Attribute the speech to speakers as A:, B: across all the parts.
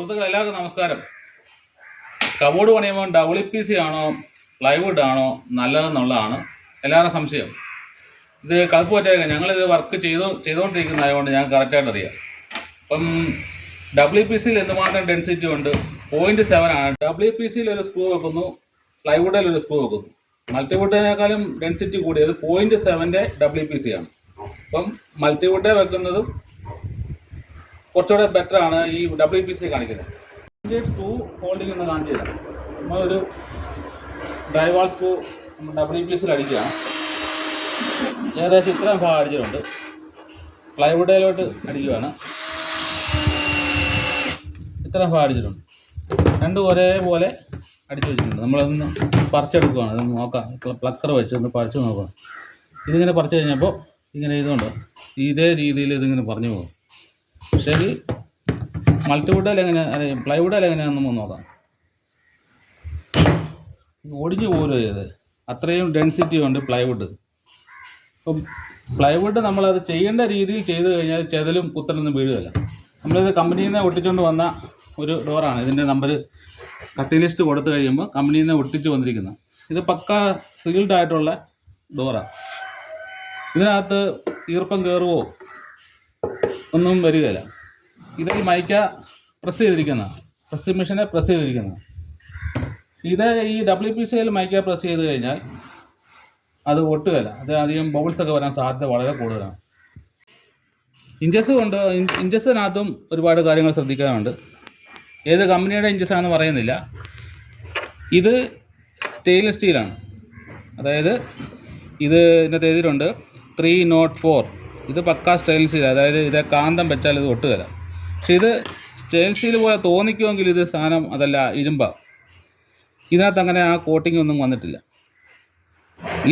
A: സുഹൃത്തുക്കളെ എല്ലാവർക്കും നമസ്കാരം. കബോർഡ് പണിയുമ്പോൾ WPC ആണോ പ്ലൈവുഡ് ആണോ നല്ലതെന്നുള്ളതാണ് എല്ലാവരും സംശയം. ഇത് കളപ്പ് പറ്റാതെ ഞങ്ങളിത് വർക്ക് ചെയ്തുകൊണ്ടിരിക്കുന്നതായതുകൊണ്ട് ഞാൻ കറക്റ്റായിട്ട് അറിയാം. അപ്പം WPCയിൽ എന്തുമാത്രം ഡെൻസിറ്റി ഉണ്ട്, 0.7 ആണ്. WPCയിൽ ഒരു സ്ക്രൂ വെക്കുന്നു, പ്ലൈവുഡിൽ ഒരു സ്ക്രൂ വെക്കുന്നു. മൾട്ടിവുഡിനേക്കാളും ഡെൻസിറ്റി കൂടിയത് 0.7 WPC ആണ്. അപ്പം മൾട്ടിവുഡ് വെക്കുന്നതും കുറച്ചുകൂടെ ബെറ്റർ ആണ് ഈ WPC കാണിക്കുന്നത്. സ്ക്രൂ ഹോൾഡിംഗ് എന്ന് കാണിച്ചു തരാം. നമ്മളൊരു ഡ്രൈവാൾ സ്ക്രൂ WPCയിൽ അടിക്കുകയാണ്. ഏകദേശം ഇത്രയും ഭാഗം അടിച്ചിട്ടുണ്ട്. പ്ലൈവുഡിലോട്ട് അടിക്കുകയാണ്. ഇത്രയും ഭാഗം അടിച്ചിട്ടുണ്ട്. രണ്ടും ഒരേപോലെ അടിച്ചു വെച്ചിട്ടുണ്ട്. നമ്മളതൊന്ന് പറിച്ചെടുക്കുകയാണ്. ഇതൊന്ന് നോക്കാം, പ്ലക്കർ വെച്ച് ഒന്ന് പറിച്ച് നോക്കണം. ഇതിങ്ങനെ പറിച്ചു കഴിഞ്ഞപ്പോൾ ഇങ്ങനെ ഇതുകൊണ്ട് ഇതേ രീതിയിൽ ഇതിങ്ങനെ പറഞ്ഞു പോകും. പക്ഷേ ഈ മൾട്ടിവുഡിൽ എങ്ങനെ അല്ലെങ്കിൽ പ്ലൈവുഡിൽ എങ്ങനെയാണെന്ന് നോക്കാം. ഒടിഞ്ഞു പോലും ഇത് അത്രയും ഡെൻസിറ്റി ഉണ്ട് പ്ലൈവുഡ്. അപ്പം പ്ലൈവുഡ് നമ്മളത് ചെയ്യേണ്ട രീതിയിൽ ചെയ്ത് കഴിഞ്ഞാൽ ചെതലും കുത്തലൊന്നും വീഴുകയില്ല. നമ്മളിത് കമ്പനിയിൽ നിന്ന് ഒട്ടിച്ചുകൊണ്ട് വന്ന ഒരു ഡോറാണ്. ഇതിൻ്റെ നമ്പർ കട്ടി ലിസ്റ്റ് കൊടുത്തു കഴിയുമ്പോൾ കമ്പനിയിൽ നിന്ന് ഒട്ടിച്ച് വന്നിരിക്കുന്നത്. ഇത് പക്ക സീൽഡ് ആയിട്ടുള്ള ഡോറാണ്. ഇതിനകത്ത് ഈർപ്പം കയറുവോ ഒന്നും വരികയില്ല. ഇതിൽ മൈക്ക പ്രസ് ചെയ്തിരിക്കുന്നതാണ്, പ്രസ്സിംഗ് മെഷീനെ പ്രസ് ചെയ്തിരിക്കുന്നതാണ്. ഇത് ഈ WPCയിൽ മൈക്ക പ്രസ് ചെയ്ത് കഴിഞ്ഞാൽ അത് ഒട്ടുകയില്ല. അത് അധികം ബബിൾസ് ഒക്കെ വരാൻ സാധ്യത വളരെ കൂടുതലാണ്. ഇഞ്ചസിനകത്തും ഒരുപാട് കാര്യങ്ങൾ ശ്രദ്ധിക്കാനുണ്ട്. ഏത് കമ്പനിയുടെ ഇഞ്ചസാണെന്ന് പറയുന്നില്ല. ഇത് സ്റ്റെയിൻലെസ് സ്റ്റീലാണ്. അതായത് ഇതിനകത്ത് എഴുതിയിട്ടുണ്ട് 304. ഇത് പക്കാ സ്റ്റെയിൻലെസ് സ്റ്റീൽ. അതായത് ഇത് കാന്തം വെച്ചാൽ ഇത് ഒട്ടുകയില്ല. പക്ഷെ ഇത് സ്റ്റെയിൻലെസ് സ്റ്റീൽ പോലെ തോന്നിക്കുമെങ്കിൽ ഇത് സാധനം അതല്ല, ഇരുമ്പാണ്. ഇതിനകത്ത് അങ്ങനെ ആ കോട്ടിംഗ് ഒന്നും വന്നിട്ടില്ല.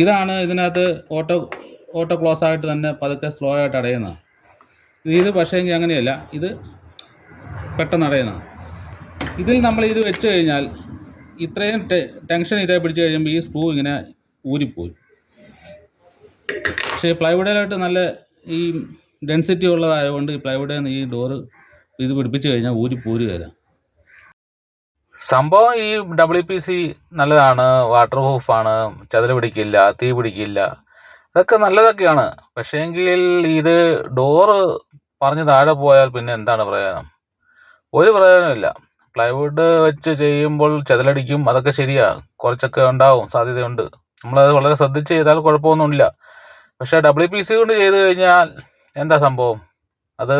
A: ഇതാണ് ഇതിനകത്ത് ഓട്ടോ ക്ലോസ് ആയിട്ട് തന്നെ പതുക്കെ സ്ലോ ആയിട്ട് അടയുന്നതാണ്. ഇത് പക്ഷേ എങ്കിൽ അങ്ങനെയല്ല, ഇത് പെട്ടെന്ന് അടയുന്നതാണ്. ഇതിൽ നമ്മൾ ഇത് വെച്ച് കഴിഞ്ഞാൽ ഇത്രയും ടെൻഷൻ ഇതേ പിടിച്ച് കഴിയുമ്പോൾ ഈ സ്ക്രൂ ഇങ്ങനെ ഊരിപ്പോയി. പക്ഷേ പ്ലൈവുഡിലായിട്ട് നല്ല ഈ ഡെൻസിറ്റി ഉള്ളതായതുകൊണ്ട് ഈ പ്ലൈവുഡിൽ നിന്ന് ഈ ഡോറ് ഇത് പിടിപ്പിച്ച് കഴിഞ്ഞാൽ ഊരിപ്പോരുകയില്ല. സംഭവം ഈ WPC നല്ലതാണ്, വാട്ടർ പ്രൂഫാണ്, ചതല് പിടിക്കില്ല, തീ പിടിക്കില്ല, ഇതൊക്കെ നല്ലതൊക്കെയാണ്. പക്ഷേ എങ്കിൽ ഇത് ഡോറ് പറഞ്ഞ് താഴെ പോയാൽ പിന്നെ എന്താണ് പ്രയോജനം? ഒരു പ്രയോജനമില്ല. പ്ലൈവുഡ് വെച്ച് ചെയ്യുമ്പോൾ ചതലടിക്കും, അതൊക്കെ ശരിയാണ്, കുറച്ചൊക്കെ ഉണ്ടാവും, സാധ്യതയുണ്ട്. നമ്മളത് വളരെ ശ്രദ്ധിച്ച് ചെയ്താൽ കുഴപ്പമൊന്നുമില്ല. പക്ഷേ WPC കൊണ്ട് ചെയ്ത് കഴിഞ്ഞാൽ എന്താ സംഭവം? അത്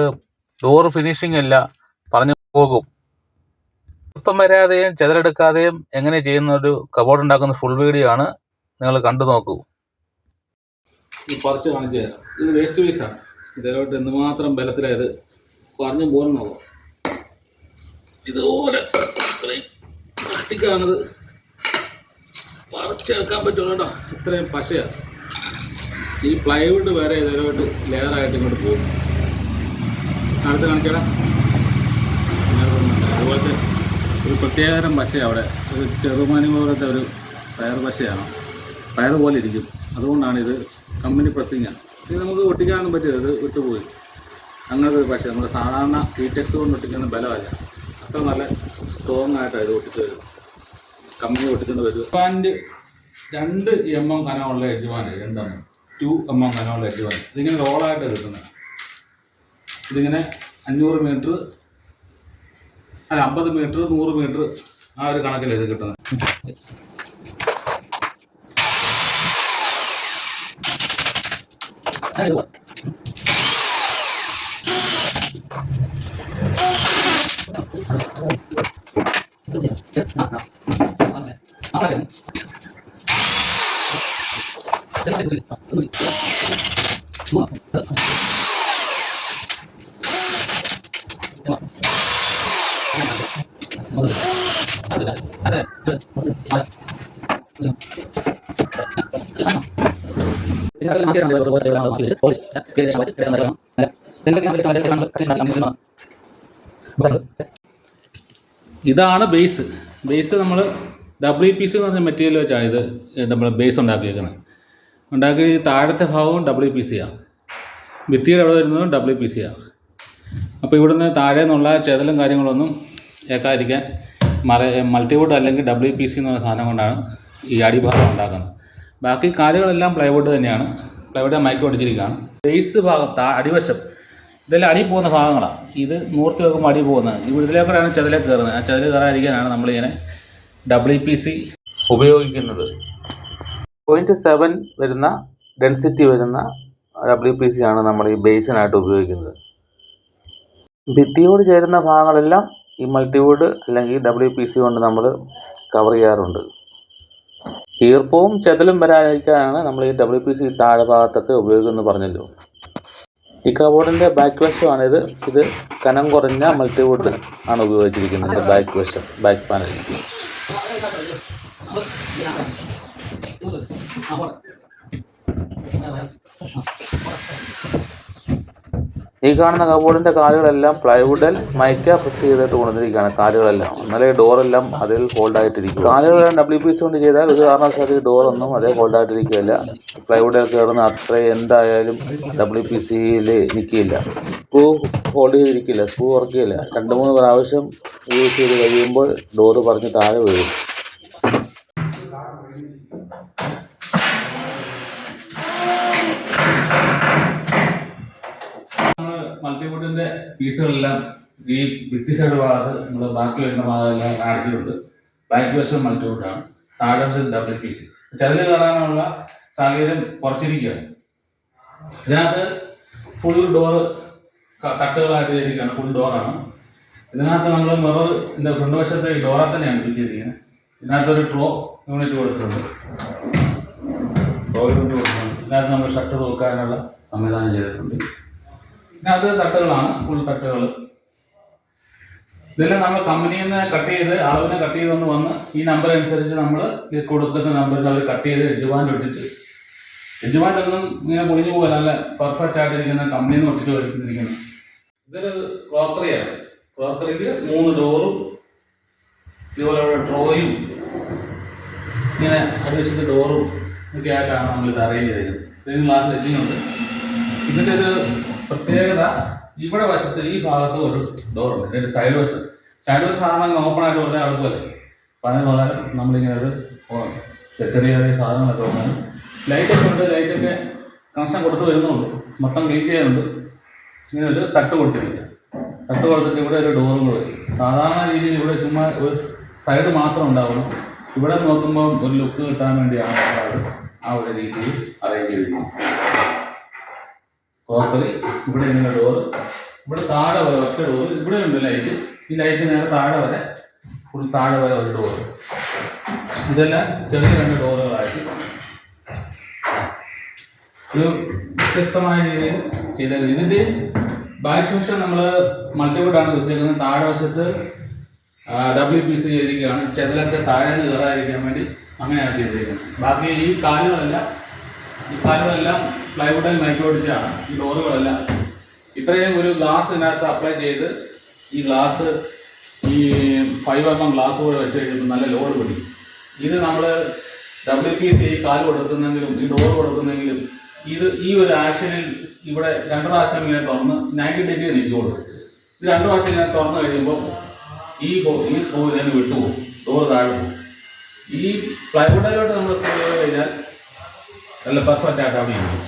A: ഡോറ് ഫിനിഷിംഗ് അല്ല, പറഞ്ഞു പോകും. ഇപ്പം വരാതെയും ചതലെടുക്കാതെയും എങ്ങനെ ചെയ്യുന്ന ഒരു കബോർഡ് ഉണ്ടാക്കുന്ന ഫുൾ വീഡിയോ ആണ്, നിങ്ങൾ കണ്ടു നോക്കൂ. ഈ പറിച്ച് കാണിച്ചു തരാം. ഇത് വേസ്റ്റ് പീസാണ്. ഇതിലോട്ട് എന്തുമാത്രം ബലത്തിലായത് പറഞ്ഞു പോലും നോക്കാം. ഇതുപോലെ ഇത്രയും കട്ടിക്കാണിത് പറിച്ചെടുക്കാൻ പറ്റുള്ളൂ കേട്ടോ. ഇത്രയും പശയാണ്. ഈ പ്ലൈവുഡ് വരെ ഇതിലോട്ട് ലെയറായിട്ട് ഇങ്ങോട്ട് പോകും. അടുത്ത് കാണിക്കടാ. അതുപോലത്തെ ഒരു പ്രത്യേകതരം പശയാണ് അവിടെ. ഒരു ചെറുമണി പോലത്തെ ഒരു പയർ പശയാണ്. പയർ പോലെ ഇരിക്കും. അതുകൊണ്ടാണ് ഇത് കമ്പനി പ്രസ്സിങ്ങാണ്. ഇത് നമുക്ക് ഒട്ടിക്കാനൊന്നും പറ്റില്ല, ഇത് വിട്ടുപോയി. അങ്ങനത്തെ ഒരു പശ. നമ്മുടെ സാധാരണ ഹീറ്റെക്സ് കൊണ്ട് ഒട്ടിക്കുന്ന ബലമല്ല, അത്ര നല്ല സ്ട്രോങ് ആയിട്ടാണ് ഇത് ഒട്ടിച്ച് വരും. കമ്പനി ഒട്ടിച്ചുകൊണ്ട് വരും. 2 mm കനമുള്ള എഡ്ജുവാണ്. 2 mm കനമുള്ള എഡ്ജുവാണ്. ഇതിങ്ങനെ റോളായിട്ട് കിട്ടുന്നത്. ഇതിങ്ങനെ 500 മീറ്റർ അല്ല 50 മീറ്റർ 100 മീറ്റർ ആ ഒരു കണക്കിലാണ് ഇത് കിട്ടുന്നത്. ഇതാണ് ബേസ്. നമ്മൾ WPC എന്ന് പറഞ്ഞ മെറ്റീരിയൽ വെച്ചാണ് ഇത് നമ്മൾ ബേസ് ഉണ്ടാക്കിയേക്കുന്നത്. ഉണ്ടാക്കി താഴത്തെ ഭാഗവും WPCയാണ്. ഭിത്തിയുടെ അവിടെ വരുന്നതും WPCയാണ്. അപ്പോൾ ഇവിടുന്ന് താഴെ നിന്നുള്ള ചെതലും കാര്യങ്ങളൊന്നും ഏക്കാതിരിക്കാൻ മൾട്ടിവുഡ് അല്ലെങ്കിൽ WPC എന്ന് പറയുന്ന സാധനം കൊണ്ടാണ് ഈ അടിഭാഗം ഉണ്ടാക്കുന്നത്. ബാക്കി കാലുകളെല്ലാം പ്ലൈവുഡ് തന്നെയാണ്. പ്ലൈവുഡ് മയക്കി ഒടിച്ചിരിക്കുകയാണ്. ബേസ് ഭാഗം അടിവശം ഇതെല്ലാം അടി പോകുന്ന ഭാഗങ്ങളാണ്. ഇത് നൂർത്തി വെക്കുമ്പോൾ അടി പോകുന്നത്. ഇതിലേക്കൂടെയാണ് ചെതിലേക്ക് കയറുന്നത്. ആ ചെതിൽ കയറാതിരിക്കാനാണ് നമ്മളിങ്ങനെ WPC ഉപയോഗിക്കുന്നത്. 0.7 വരുന്ന ഡെൻസിറ്റി വരുന്ന WPC ആണ് നമ്മൾ ഈ ബേസിനായിട്ട് ഉപയോഗിക്കുന്നത്. ഭിത്തിയോട് ചേരുന്ന ഭാഗങ്ങളെല്ലാം ഈ മൾട്ടിവുഡ് അല്ലെങ്കിൽ WPC കൊണ്ട് നമ്മൾ കവർ ചെയ്യാറുണ്ട്. ഈർപ്പവും ചെതലും വരാതിരിക്കാനാണ് നമ്മൾ ഈ WPC താഴെ ഭാഗത്തൊക്കെ ഉപയോഗിക്കുന്നത് പറഞ്ഞല്ലോ. ഈ കബോർഡിൻ്റെ ബാക്ക് വശമാണിത്. ഇത് കനം കുറഞ്ഞ മൾട്ടിവുഡ് ആണ് ഉപയോഗിച്ചിരിക്കുന്നത്. ബാക്ക് വശം, ബാക്ക് പാനൽ. ഈ കാണുന്ന കബോർഡിൻ്റെ കാലുകളെല്ലാം പ്ലൈവുഡിൽ മൈക്ക പ്രസ് ചെയ്തിട്ട് കൊണ്ടുവന്നിരിക്കുകയാണ്. കാലുകളെല്ലാം എന്നാലേ ഡോറെല്ലാം അതിൽ ഹോൾഡായിട്ടിരിക്കും. കാലുകളെല്ലാം WPC കൊണ്ട് ചെയ്താൽ ഒരു കാരണവശാലും ഡോറൊന്നും അതേ ഹോൾഡായിട്ടിരിക്കുകയില്ല. പ്ലൈവുഡിൽ കയറുന്ന അത്രയും എന്തായാലും WPCയിൽ നിൽക്കില്ല. സ്ക്രൂ ഹോൾഡ് ചെയ്തിരിക്കില്ല, സ്ക്രൂ ഉറക്കില്ല. 2-3 പ്രാവശ്യം യൂസ് ചെയ്ത് കഴിയുമ്പോൾ ഡോറ് പറഞ്ഞ് താഴെ വീഴും. മൾട്ടിവുഡിൻ്റെ പീസുകളെല്ലാം ഈ ഭിത്തി സൈഡ് ഭാഗത്ത് നമ്മൾ ബാക്കി വരുന്ന ഭാഗമെല്ലാം അടിച്ചിട്ടുണ്ട്. ബാക്ക് വശം മൾട്ടിവുഡാണ്, താഴെ വശം WPC. ചെതിൽ കയറാനുള്ള സാഹചര്യം കുറച്ചിരിക്കുകയാണ്. ഇതിനകത്ത് ഫുൾ ഡോറ് തട്ടുകളായിട്ട് ചെയ്തിരിക്കുകയാണ്. ഫുൾ ഡോറാണ്. ഇതിനകത്ത് നമ്മൾ മിററിൻ്റെ ഫ്രണ്ട് വശത്തെ ഈ ഡോറ തന്നെയാണ് വെച്ചിരിക്കുന്നത്. ഇതിനകത്തൊരു ഡ്രോ യൂണിറ്റ് കൊടുത്തിട്ടുണ്ട്. ഇതിനകത്ത് നമ്മൾ ഷട്ടർ നോക്കാനുള്ള സംവിധാനം ചെയ്തിട്ടുണ്ട്. ഇതിനകത്ത് തട്ടുകളാണ്, ഫുൾ തട്ടുകൾ. ഇതെല്ലാം നമ്മൾ കമ്പനിയിൽ നിന്ന് കട്ട് ചെയ്ത് അളവിനെ കട്ട് ചെയ്തുകൊണ്ട് വന്ന് ഈ നമ്പർ അനുസരിച്ച് നമ്മൾ ഈ കൊടുക്കുന്ന നമ്പറിൽ അവർ കട്ട് ചെയ്ത് എഡ്ജ് ഒട്ടിച്ച്, എഡ്ജ് ഒന്നും ഇങ്ങനെ പൊളിഞ്ഞു പോകാൻ നല്ല പെർഫെക്റ്റ് ആയിട്ടിരിക്കുന്ന കമ്പനിയിൽ നിന്ന് ഒട്ടിച്ച് വരുത്തിയിരിക്കുന്നത്. ഇതൊരു ക്രോക്കറിയാണ്. ക്രോക്കറിക്ക് 3 ഡോറും ഇതുപോലെ ട്രോയും ഇങ്ങനെ അടിവശത്ത് ഡോറും ഒക്കെ ആയിട്ടാണ് നമ്മൾ ഇത് അറേഞ്ച് ചെയ്തിരിക്കുന്നത്. ഇതിന് ഗ്ലാസ് എഡ്ജിങ്ങുണ്ട്. ഇതിൻ്റെ ഒരു പ്രത്യേകത, ഇവിടെ വശത്ത് ഈ ഭാഗത്ത് ഒരു ഡോറുണ്ട്. ഇതിൻ്റെ സൈഡ് വശം സാധാരണ ഓപ്പൺ ആയിട്ട് കൊടുത്താൽ അടുപ്പോലെ. അപ്പം അതിന് പകരം നമ്മളിങ്ങനെ ഒരു ചെറിയ ചെറിയ സാധനങ്ങളൊക്കെ വന്നാലും ലൈറ്റൊക്കെ ഉണ്ട്. ലൈറ്റൊക്കെ കണക്ഷൻ കൊടുത്ത് വരുന്നുണ്ട്. മൊത്തം ക്ലീൻ ചെയ്യാനുണ്ട്. ഇങ്ങനെ ഒരു തട്ട് കൊടുത്തിരിക്കുക. തട്ട് കൊടുത്തിട്ട് ഇവിടെ ഒരു ഡോറും കൂടെ വെച്ച്, സാധാരണ രീതിയിൽ ഇവിടെ ചുമ്മാ ഒരു സൈഡ് മാത്രം ഉണ്ടാവണം. ഇവിടെ നോക്കുമ്പോൾ ഒരു ലുക്ക് കിട്ടാൻ വേണ്ടിയാണ് ആ ഒരു രീതിയിൽ അറേഞ്ച് ചെയ്തിരിക്കുന്നത്. ക്രോക്കറി ഇവിടെ ഇങ്ങനെ ഡോറ്, ഇവിടെ താഴെ വരെ ഒറ്റ ഡോറ്. ഇവിടെ ഉണ്ട് ലൈറ്റ്. ഈ ലൈറ്റ് നേരെ താഴെ വരെ, ഫുൾ താഴെ വരെ ഒരു ഡോറ്. ഇതെല്ലാം ചെറിയ 2 ഡോറുകളായിട്ട് ഒരു വ്യത്യസ്തമായ രീതിയിൽ ചെയ്തത്. ഇതിൻ്റെ ബാക്ക് വശം നമ്മൾ മൾട്ടിവുഡാണ് വെച്ചിരിക്കുന്നത്. താഴെ വശത്ത് WPC ചെയ്തിരിക്കുകയാണ്. ചെതിലൊക്കെ താഴെ നിന്ന് കയറാതിരിക്കാൻ വേണ്ടി അങ്ങനെയാണ് ചെയ്തിരിക്കുന്നത്. ബാക്കി ഈ കാലുകളെല്ലാം പ്ലൈവുഡിൽ മയക്കി ഒടിച്ചാണ്. ഈ ഡോറുകളെല്ലാം ഇത്രയും ഒരു ഗ്ലാസ് ഇതിനകത്ത് അപ്ലൈ ചെയ്ത്, ഈ ഗ്ലാസ് ഈ 5mm ഗ്ലാസ് കൂടെ വെച്ച് കഴിഞ്ഞപ്പോൾ നല്ല ലോഡ് പിടിക്കും. ഇത് നമ്മൾ WPC ഈ കാല് കൊടുക്കുന്നെങ്കിലും ഈ ഡോറ് കൊടുക്കുന്നെങ്കിലും ഈ ഒരു ആക്ഷനിൽ ഇവിടെ 2 പ്രാവശ്യം ഇങ്ങനെ തുറന്ന് 90 ഡിഗ്രി നിൽക്കുള്ളൂ. ഇത് 2 പ്രാവശ്യം ഇങ്ങനെ തുറന്നു കഴിയുമ്പോൾ ഈ സ്ക്രൂ ഇതിന് വിട്ടുപോകും, ഡോറ് താഴെ പോകും. ഈ പ്ലൈവുഡിലോട്ട് നമ്മൾ സ്ക്രൂ ചെയ്ത് കഴിഞ്ഞാൽ നല്ല പെർഫെക്റ്റ് ആയിട്ട് അവിടെ ഇരിക്കും.